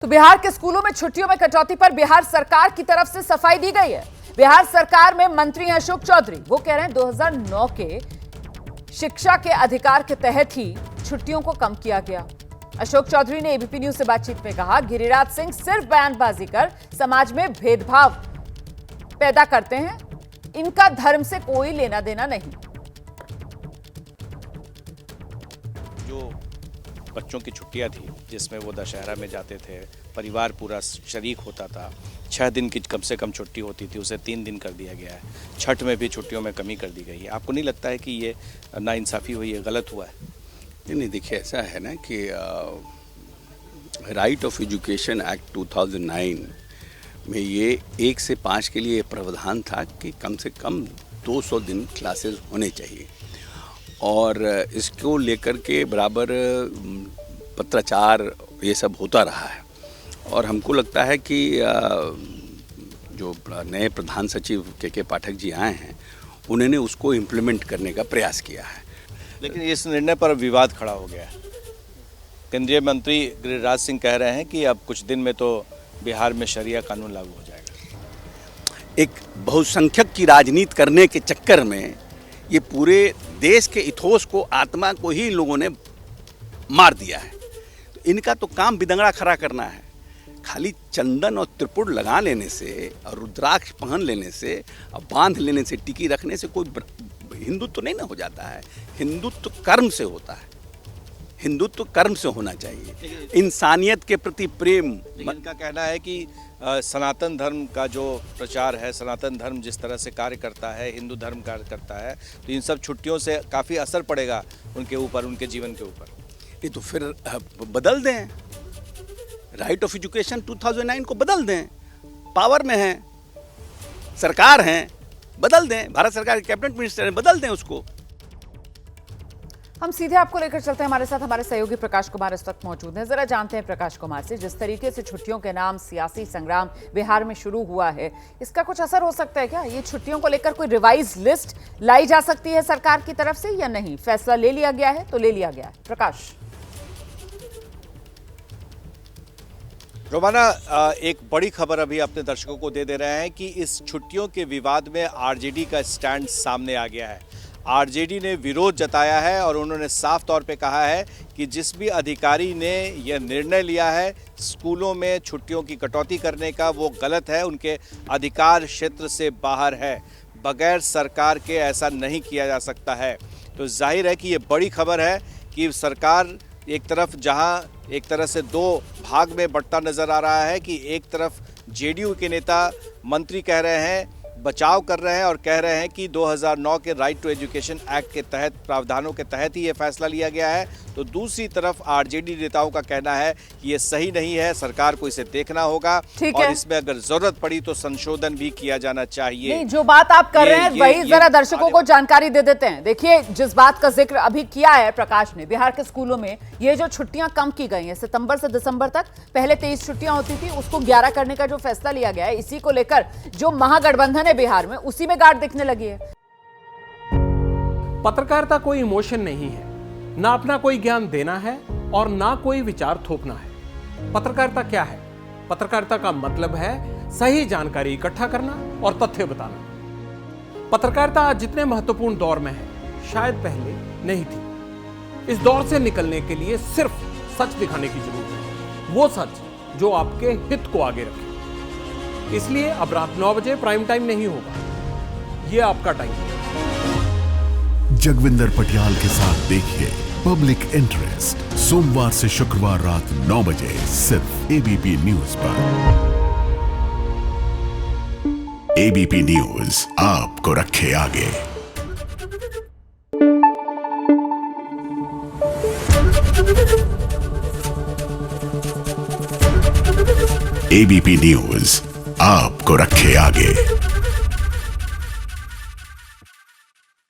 तो बिहार के स्कूलों में छुट्टियों में कटौती पर बिहार सरकार की तरफ से सफाई दी गई है। बिहार सरकार में मंत्री हैं अशोक चौधरी। वो कह रहे हैं 2009 के शिक्षा के अधिकार के तहत ही छुट्टियों को कम किया गया। अशोक चौधरी ने एबीपी न्यूज से बातचीत में कहा, गिरिराज सिंह सिर्फ बयानबाजी कर समाज में भेदभाव पैदा करते हैं, इनका धर्म से कोई लेना देना नहीं। जो बच्चों की छुट्टियां थी जिसमें वो दशहरा में जाते थे, परिवार पूरा शरीक होता था, 6 दिन की कम से कम छुट्टी होती थी, उसे 3 दिन कर दिया गया है। छठ में भी छुट्टियों में कमी कर दी गई है। आपको नहीं लगता है कि ये नाइंसाफ़ी हुई है, गलत हुआ है? नहीं, देखिए ऐसा है ना कि राइट ऑफ एजुकेशन एक्ट 2009 में ये 1 से 5 के लिए प्रावधान था कि कम से कम 200 दिन क्लासेस होने चाहिए, और इसको लेकर के बराबर पत्राचार ये सब होता रहा है। और हमको लगता है कि जो नए प्रधान सचिव के पाठक जी आए हैं, उन्होंने उसको इम्प्लीमेंट करने का प्रयास किया है। लेकिन इस निर्णय पर विवाद खड़ा हो गया है। केंद्रीय मंत्री गिरिराज सिंह कह रहे हैं कि अब कुछ दिन में तो बिहार में शरिया कानून लागू हो जाएगा। एक बहुसंख्यक की राजनीति करने के चक्कर में ये पूरे देश के इथोस को, आत्मा को ही लोगों ने मार दिया है। तो इनका तो काम बिदंगड़ा खड़ा करना है। खाली चंदन और त्रिपुर लगा लेने से और रुद्राक्ष पहन लेने से और बांध लेने से, टिकी रखने से कोई हिंदुत्व नहीं ना हो जाता है। हिंदुत्व कर्म से होता है। हिंदुत्व कर्म से होना चाहिए, इंसानियत के प्रति प्रेम। इनका कहना है कि सनातन धर्म का जो प्रचार है, सनातन धर्म जिस तरह से कार्य करता है, हिंदू धर्म कार्य करता है, तो इन सब छुट्टियों से काफ़ी असर पड़ेगा उनके ऊपर, उनके जीवन के ऊपर। ये तो फिर बदल दें, राइट ऑफ एजुकेशन 2009 को बदल दें। पावर में हैं, सरकार हैं, बदल दें। भारत सरकार के कैबिनेट मिनिस्टर हैं, बदल दें उसको। हम सीधे आपको लेकर चलते हैं। हमारे साथ हमारे सहयोगी प्रकाश कुमार इस वक्त मौजूद हैं। जरा जानते हैं प्रकाश कुमार से, जिस तरीके से छुट्टियों के नाम सियासी संग्राम बिहार में शुरू हुआ है, इसका कुछ असर हो सकता है क्या? ये छुट्टियों को लेकर कोई रिवाइज लिस्ट लाई जा सकती है सरकार की तरफ से या नहीं? फैसला ले लिया गया है तो ले लिया गया है। प्रकाश। रोमाना, एक बड़ी खबर अभी अपने दर्शकों को दे रहे हैं कि इस छुट्टियों के विवाद में आरजेडी का स्टैंड सामने आ गया है। आरजेडी ने विरोध जताया है और उन्होंने साफ तौर पे कहा है कि जिस भी अधिकारी ने यह निर्णय लिया है स्कूलों में छुट्टियों की कटौती करने का, वो गलत है, उनके अधिकार क्षेत्र से बाहर है। बगैर सरकार के ऐसा नहीं किया जा सकता है। तो जाहिर है कि ये बड़ी खबर है कि सरकार एक तरफ, जहां एक तरह से 2 भाग में बंटता नजर आ रहा है कि एक तरफ जेडीयू के नेता मंत्री कह रहे हैं, बचाव कर रहे हैं और कह रहे हैं कि 2009 के राइट टू एजुकेशन एक्ट के तहत, प्रावधानों के तहत ही ये फैसला लिया गया है। तो दूसरी तरफ आरजेडी नेताओं का कहना है कि ये सही नहीं है, सरकार को इसे देखना होगा और इसमें अगर जरूरत पड़ी तो संशोधन भी किया जाना चाहिए। नहीं, जो बात आप कर रहे हैं वही जरा दर्शकों को जानकारी दे देते हैं। देखिए, जिस बात का जिक्र अभी किया है प्रकाश ने, बिहार के स्कूलों में ये जो छुट्टियां कम की गई हैं, सितंबर से दिसंबर तक पहले 23 छुट्टियां होती थी, उसको 11 करने का जो फैसला लिया गया है, इसी को लेकर जो महागठबंधन है बिहार में, उसी में गांठ दिखने लगी है। पत्रकारिता कोई इमोशन नहीं है, ना अपना कोई ज्ञान देना है और ना कोई विचार थोपना है। पत्रकारिता क्या है? पत्रकारिता का मतलब है सही जानकारी इकट्ठा करना और तथ्य बताना। पत्रकारिता आज जितने महत्वपूर्ण दौर में है, शायद पहले नहीं थी। इस दौर से निकलने के लिए सिर्फ सच दिखाने की जरूरत है, वो सच जो आपके हित को आगे रखे। इसलिए अब रात 9 बजे प्राइम टाइम नहीं होगा, ये आपका टाइम है। जगविंदर पटियाल के साथ देखिए पब्लिक इंटरेस्ट, सोमवार से शुक्रवार रात 9 बजे सिर्फ एबीपी न्यूज पर। एबीपी न्यूज आपको रखे आगे। एबीपी न्यूज आपको रखे आगे।